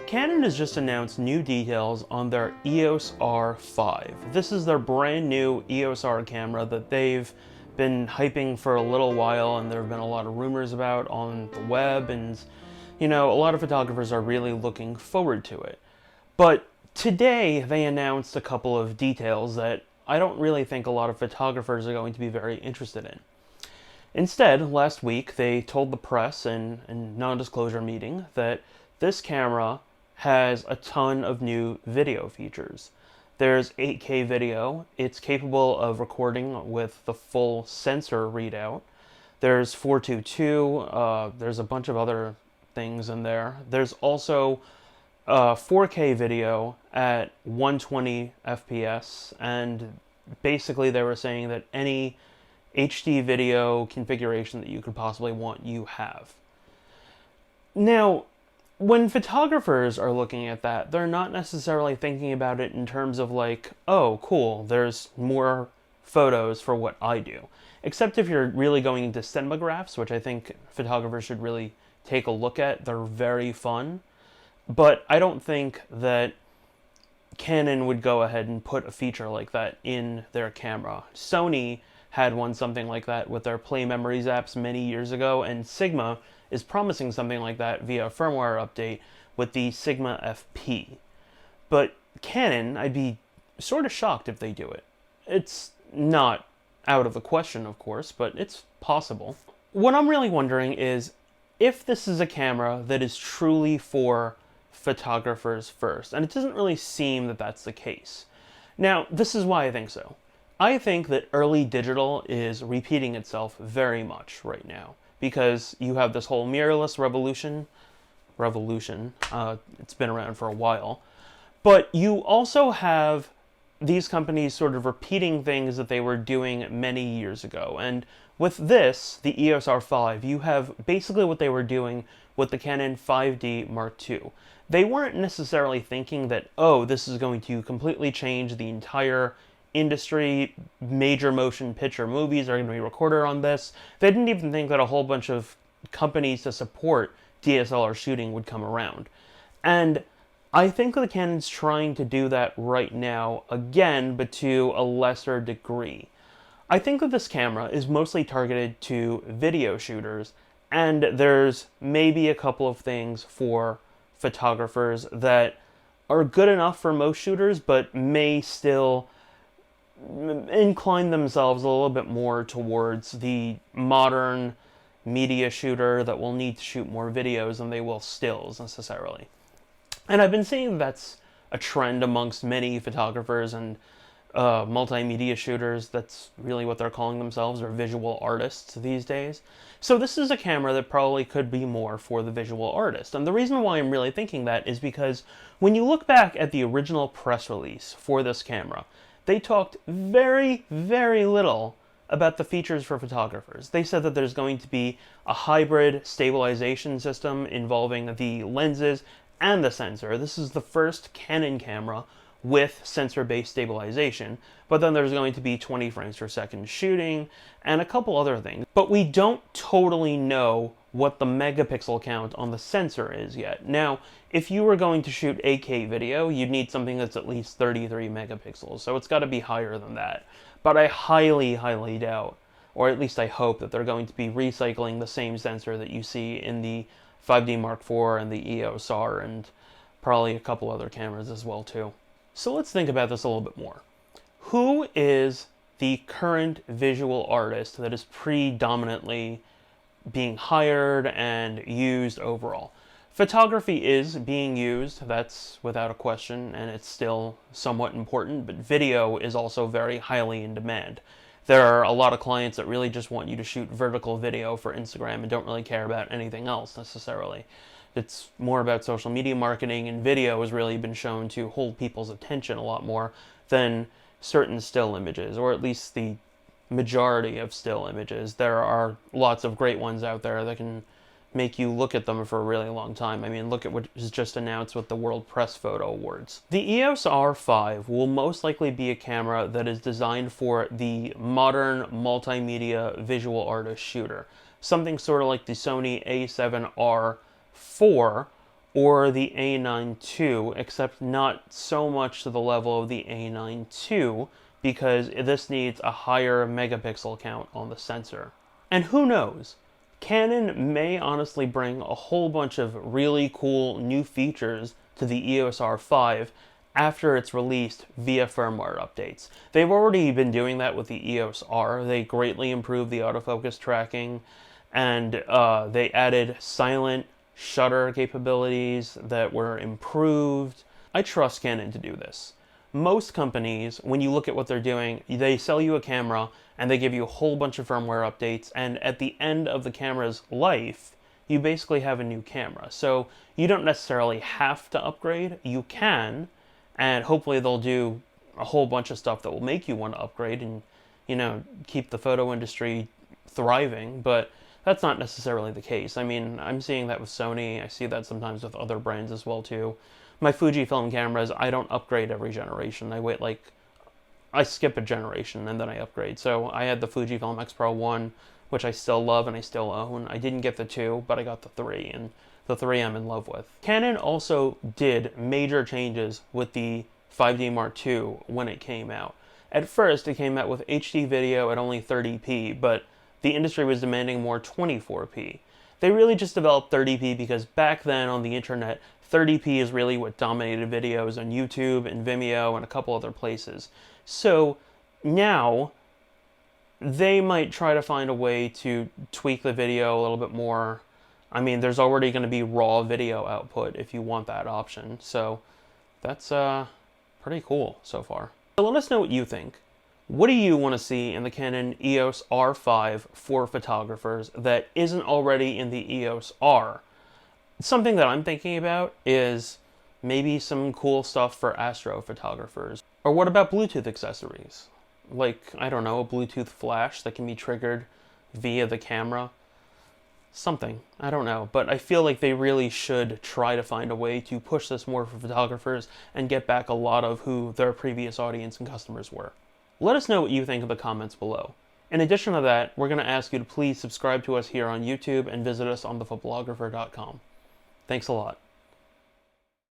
Canon has just announced new details on their EOS R5. This is their brand new EOS R camera that they've been hyping for a little while, and there have been a lot of rumors about on the web, and a lot of photographers are really looking forward to it. But today they announced a couple of details that I don't really think a lot of photographers are going to be very interested in. Instead, last week they told the press in a non-disclosure meeting that this camera has a ton of new video features. There's 8K video, it's capable of recording with the full sensor readout. There's 422, there's a bunch of other things in there. There's also 4K video at 120 FPS, and basically they were saying that any HD video configuration that you could possibly want, you have. Now, when photographers are looking at that, they're not necessarily thinking about it in terms of like, oh, cool, there's more photos for what I do. Except if you're really going into cinemagraphs, which I think photographers should really take a look at. They're very fun. But I don't think that Canon would go ahead and put a feature like that in their camera. Sony had something like that with their Play Memories apps many years ago, and Sigma is promising something like that via a firmware update with the Sigma FP. But Canon, I'd be sort of shocked if they do it. It's not out of the question, of course, but it's possible. What I'm really wondering is if this is a camera that is truly for photographers first, and it doesn't really seem that that's the case. Now, this is why I think so. I think that early digital is repeating itself very much right now, because you have this whole mirrorless revolution. It's been around for a while. But you also have these companies sort of repeating things that they were doing many years ago. And with this, the EOS R5, you have basically what they were doing with the Canon 5D Mark II. They weren't necessarily thinking that, oh, this is going to completely change the entire industry, major motion picture movies are going to be recorded on this. They didn't even think that a whole bunch of companies to support DSLR shooting would come around. And I think that Canon's trying to do that right now, again, but to a lesser degree. I think that this camera is mostly targeted to video shooters, and there's maybe a couple of things for photographers that are good enough for most shooters, but may still incline themselves a little bit more towards the modern media shooter that will need to shoot more videos than they will stills necessarily. And I've been seeing that's a trend amongst many photographers and multimedia shooters. That's really what they're calling themselves, or visual artists these days. So this is a camera that probably could be more for the visual artist. And the reason why I'm really thinking that is because when you look back at the original press release for this camera, they talked very, very little about the features for photographers. They said that there's going to be a hybrid stabilization system involving the lenses and the sensor. This is the first Canon camera with sensor-based stabilization, but then there's going to be 20 frames per second shooting and a couple other things. But we don't totally know what the megapixel count on the sensor is yet. Now, if you were going to shoot 8K video, you'd need something that's at least 33 megapixels, so it's got to be higher than that. But I highly, highly doubt, or at least I hope, that they're going to be recycling the same sensor that you see in the 5D Mark IV and the EOS R, and probably a couple other cameras as well too. So let's think about this a little bit more. Who is the current visual artist that is predominantly being hired and used overall? Photography is being used, that's without a question, and it's still somewhat important, but video is also very highly in demand. There are a lot of clients that really just want you to shoot vertical video for Instagram and don't really care about anything else necessarily. It's more about social media marketing, and video has really been shown to hold people's attention a lot more than certain still images, or at least the majority of still images. There are lots of great ones out there that can make you look at them for a really long time. I mean, look at what was just announced with the World Press Photo Awards. The EOS R5 will most likely be a camera that is designed for the modern multimedia visual artist shooter. Something sort of like the Sony A7R IV or the A9 II, except not so much to the level of the A9 II, because this needs a higher megapixel count on the sensor. And who knows? Canon may honestly bring a whole bunch of really cool new features to the EOS R5 after it's released via firmware updates. They've already been doing that with the EOS R. They greatly improved the autofocus tracking, and they added silent shutter capabilities that were improved. I trust Canon to do this. Most companies, when you look at what they're doing, they sell you a camera and they give you a whole bunch of firmware updates, and at the end of the camera's life, you basically have a new camera. So you don't necessarily have to upgrade. You can, and hopefully they'll do a whole bunch of stuff that will make you want to upgrade and, you know, keep the photo industry thriving, but that's not necessarily the case. I mean, I'm seeing that with Sony. I see that sometimes with other brands as well too. My Fujifilm cameras, I don't upgrade every generation. I skip a generation and then I upgrade. So I had the Fujifilm X Pro 1, which I still love and I still own. I didn't get the 2, but I got the 3, and the 3 I'm in love with. Canon also did major changes with the 5D Mark II when it came out. At first, it came out with HD video at only 30p, but the industry was demanding more 24p. They really just developed 30p because back then on the internet, 30p is really what dominated videos on YouTube and Vimeo and a couple other places. So now they might try to find a way to tweak the video a little bit more. I mean, there's already going to be raw video output if you want that option. So that's pretty cool so far. So let us know what you think. What do you want to see in the Canon EOS R5 for photographers that isn't already in the EOS R? Something that I'm thinking about is maybe some cool stuff for astrophotographers. Or what about Bluetooth accessories? Like, I don't know, a Bluetooth flash that can be triggered via the camera? Something. I don't know. But I feel like they really should try to find a way to push this more for photographers and get back a lot of who their previous audience and customers were. Let us know what you think in the comments below. In addition to that, we're going to ask you to please subscribe to us here on YouTube and visit us on thephoblographer.com. Thanks a lot.